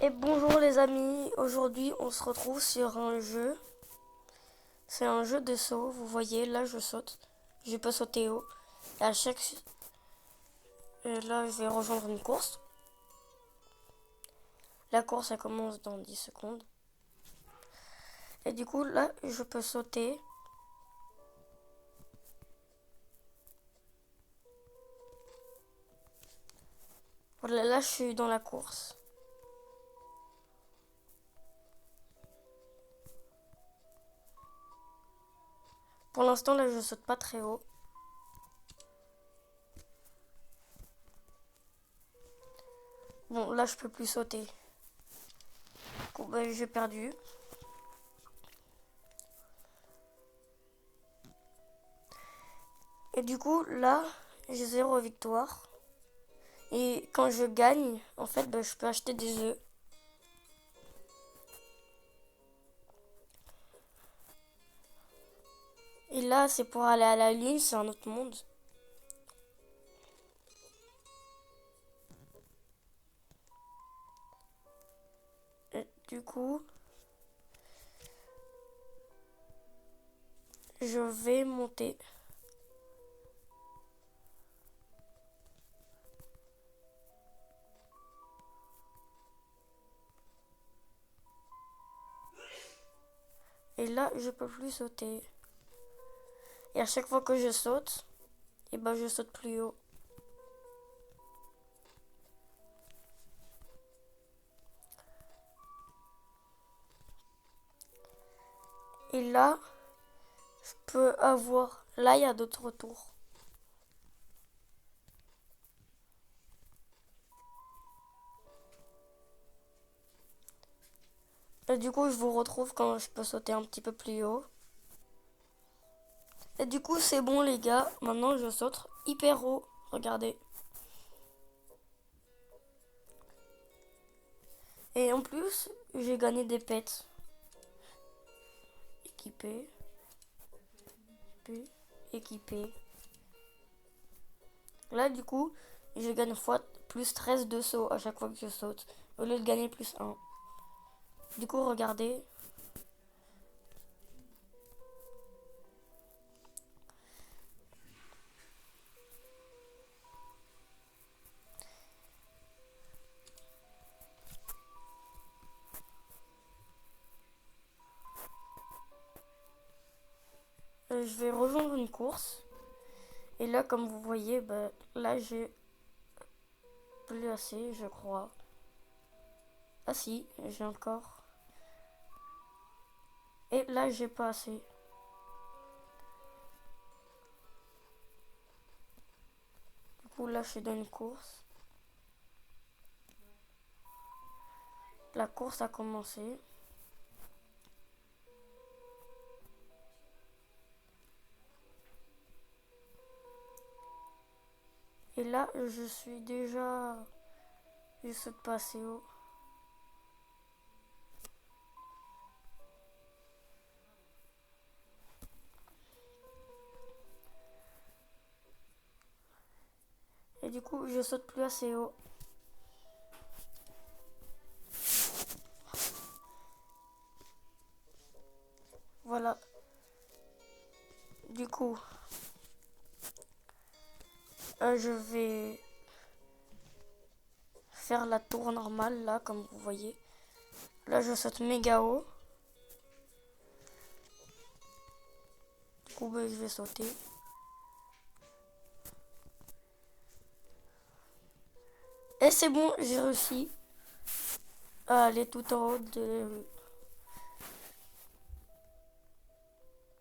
Et bonjour les amis, aujourd'hui on se retrouve sur un jeu. C'est un jeu de saut, vous voyez, là je saute. Je peux sauter haut. Et à chaque... Et là je vais rejoindre une course. La course elle commence dans 10 secondes. Et du coup là je peux sauter. Voilà, là je suis dans la course. Pour l'instant là je saute pas très haut. Bon là je peux plus sauter. Du coup, j'ai perdu. Et du coup là j'ai 0 victoire. Et quand je gagne, en fait, je peux acheter des œufs. Et là, c'est pour aller à la lune, c'est un autre monde. Et du coup, je vais monter. Et là, je peux plus sauter. Et à chaque fois que je saute, et je saute plus haut. Et là, je peux avoir... Là, il y a d'autres tours. Et du coup, je vous retrouve quand je peux sauter un petit peu plus haut. Et du coup, c'est bon les gars. Maintenant, je saute hyper haut. Regardez. Et en plus, j'ai gagné des pets. Équipé. Équipé. Là, du coup, je gagne fois plus 13 de saut à chaque fois que je saute, au lieu de gagner plus 1. Du coup, regardez. Je vais rejoindre une course. Et là, comme vous voyez, là, j'ai plus assez, je crois. Ah si, j'ai encore. Et là, j'ai pas assez. Du coup, là, je suis dans une course. La course a commencé. Et là, je suis déjà... Je saute pas assez haut. Et du coup, je saute plus assez haut. Voilà. Du coup, je vais faire la tour normale, là, comme vous voyez. Là, je saute méga haut. Du coup, je vais sauter. Et c'est bon, j'ai réussi à aller tout en haut de...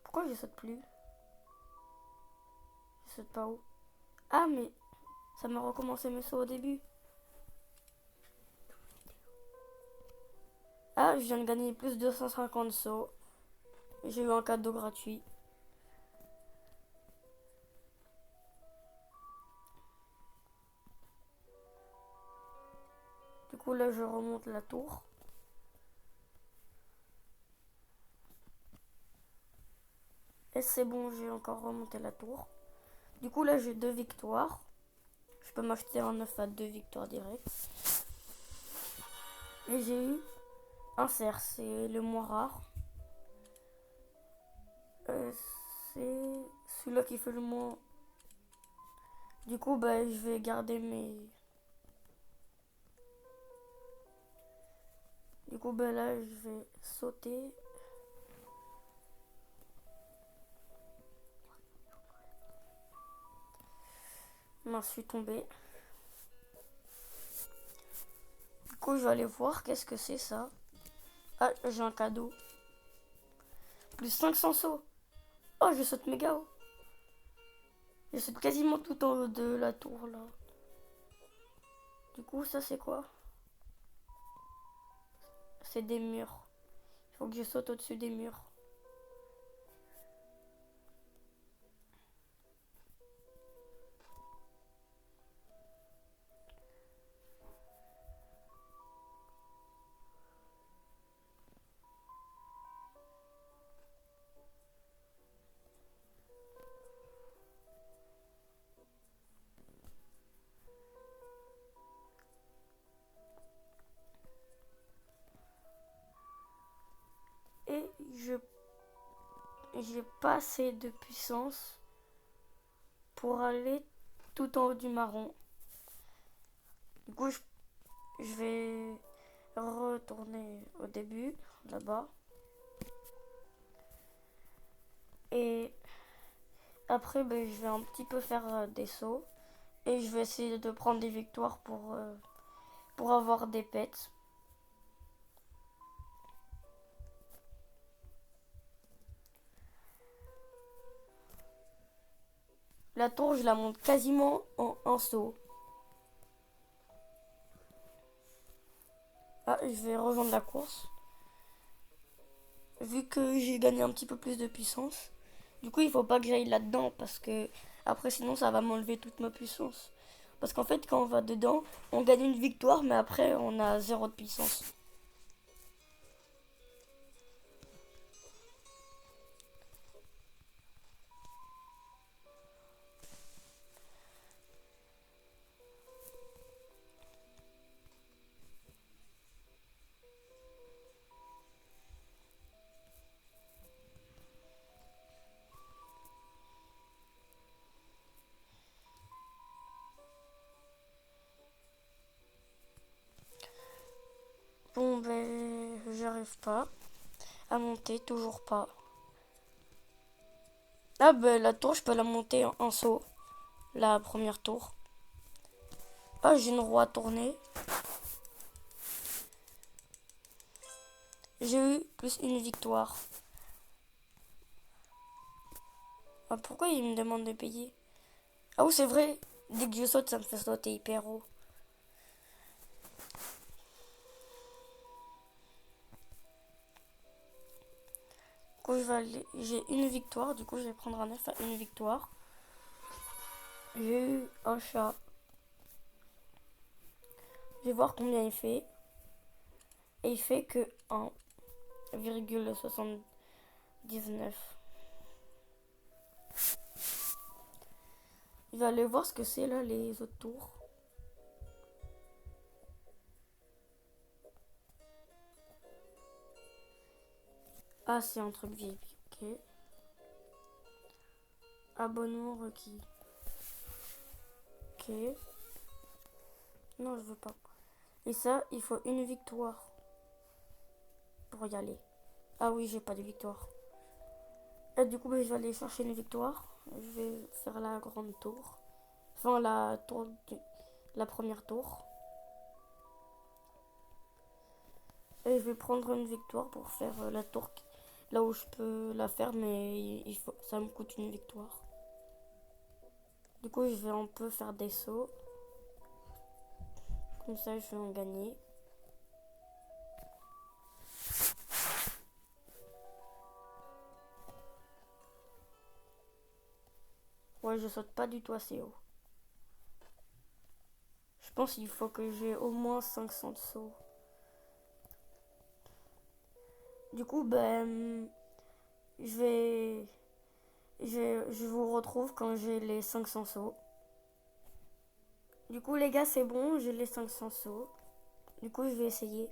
Pourquoi je saute plus? Je saute pas haut. Ah, mais ça m'a recommencé mes sauts au début. Ah, je viens de gagner plus de 250 sauts. J'ai eu un cadeau gratuit. Du coup, là, je remonte la tour. Et c'est bon, j'ai encore remonté la tour. Du coup, là, j'ai 2 victoires. Je peux m'acheter un œuf à 2 victoires directes. Et j'ai eu un cerf, c'est le moins rare. Euh, c'est celui-là qui fait le moins. Du coup, bah, je vais garder mes. Du coup, bah, là, je vais sauter. Je suis tombé. Du coup, je vais aller voir qu'est-ce que c'est ça. Ah, j'ai un cadeau. Plus 500 sauts. Oh, je saute méga haut. Je saute quasiment tout en haut de la tour là. Du coup, ça c'est quoi? C'est des murs. Il faut que je saute au-dessus des murs. Et j'ai pas assez de puissance pour aller tout en haut du marron. Du coup, je vais retourner au début, là-bas. Et après, ben, je vais un petit peu faire des sauts. Et je vais essayer de prendre des victoires pour avoir des pets. La tour, je la monte quasiment en un saut. Ah, je vais rejoindre la course. Vu que j'ai gagné un petit peu plus de puissance. Du coup, il faut pas que j'aille là-dedans parce que après, sinon, ça va m'enlever toute ma puissance. Parce qu'en fait, quand on va dedans, on gagne une victoire, mais après, on a zéro de puissance. Bon, ben, j'arrive pas à monter, toujours pas. Ah, ben, la tour, je peux la monter en saut. La première tour. Ah, j'ai une roue à tourner. J'ai eu plus une victoire. Ah, pourquoi il me demande de payer? Ah oui, c'est vrai. Dès que je saute, ça me fait sauter hyper haut. Du coup, j'ai une victoire. Du coup, je vais prendre un œuf à une victoire. J'ai eu un chat. Je vais voir combien il fait. Et il fait que 1,79. Je vais aller voir ce que c'est là, les autres tours. Ah, c'est un truc VIP. Ok. Abonnement requis. Ok. Non, je veux pas. Et ça, il faut une victoire pour y aller. Ah oui, j'ai pas de victoire. Et du coup, ben, je vais aller chercher une victoire. Je vais faire la grande tour. Enfin, la première tour. Et je vais prendre une victoire pour faire la tour là où je peux la faire, mais ça me coûte une victoire. Du coup, je vais un peu faire des sauts. Comme ça, je vais en gagner. Ouais, je saute pas du tout assez haut. Je pense qu'il faut que j'ai au moins 500 de sauts. Du coup, ben, je vous retrouve quand j'ai les 500 sauts. Du coup, les gars, c'est bon, j'ai les 500 sauts. Du coup, je vais essayer.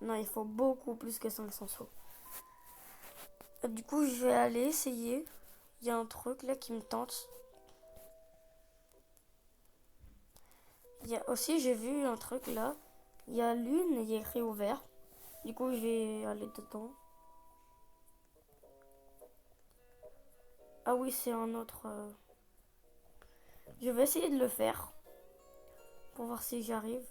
Non, il faut beaucoup plus que 500 sauts. Du coup, je vais aller essayer. Il y a un truc là qui me tente. Il y a aussi, j'ai vu un truc là. Il y a l'une et il y a écrit ouvert. Du coup, je vais aller dedans. Ah oui, c'est un autre. Je vais essayer de le faire. Pour voir si j'arrive.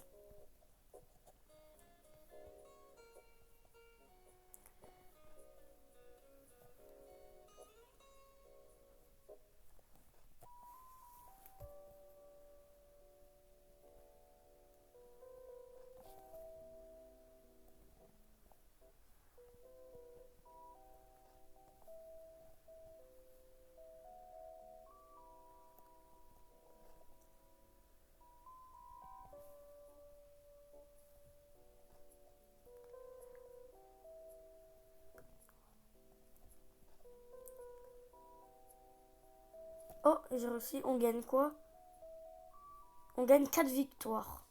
Oh, j'ai réussi. On gagne quoi? On gagne 4 victoires.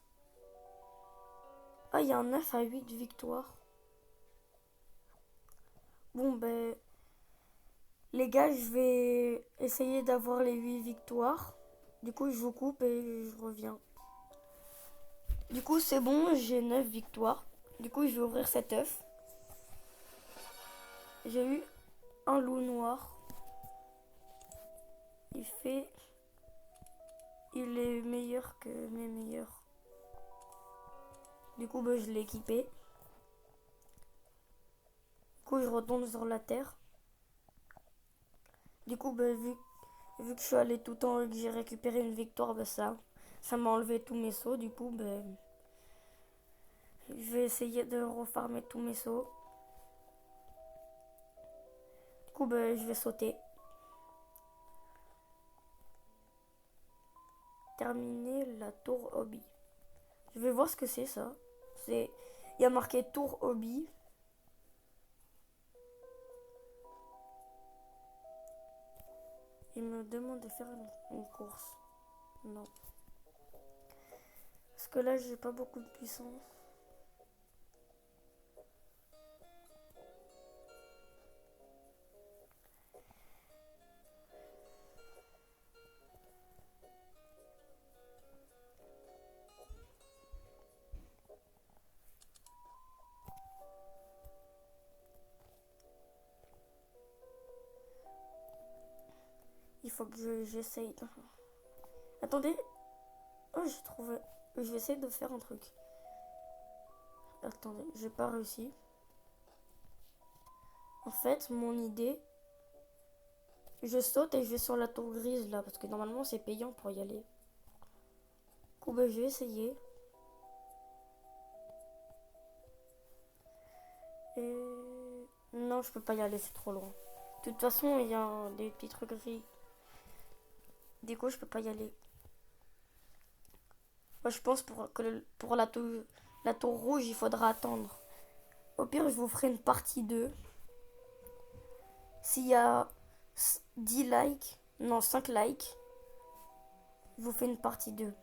Ah, il y a un 9 à 8 victoires. Bon, ben, les gars, je vais essayer d'avoir les 8 victoires. Du coup, je vous coupe et je reviens. Du coup, c'est bon, j'ai 9 victoires. Du coup, je vais ouvrir cet œuf. J'ai eu un loup noir. Il est meilleur que mes meilleurs. Du coup, ben, je l'ai équipé. Du coup, je retourne sur la terre. Du coup, ben, vu que je suis allé tout en haut et que j'ai récupéré une victoire, ben, ça m'a enlevé tous mes sauts. Du coup, ben, je vais essayer de refarmer tous mes sauts. Du coup, ben, je vais sauter. Terminer la tour hobby. Je vais voir ce que c'est ça. Il y a marqué tour hobby. Il me demande de faire une course. Non. Parce que là, j'ai pas beaucoup de puissance. Il faut que j'essaye. Attendez. Oh, j'ai trouvé. Je vais essayer de faire un truc. Attendez, j'ai pas réussi. En fait, mon idée, je saute et je vais sur la tour grise là, parce que normalement c'est payant pour y aller. Du coup, ben, je vais essayer. Et... Non, je peux pas y aller, c'est trop loin. De toute façon, il y a des petits trucs gris. Du coup, je peux pas y aller. Moi, je pense pour la tour rouge, il faudra attendre. Au pire, je vous ferai une partie 2. S'il y a 10 likes, non 5 likes, je vous fais une partie 2.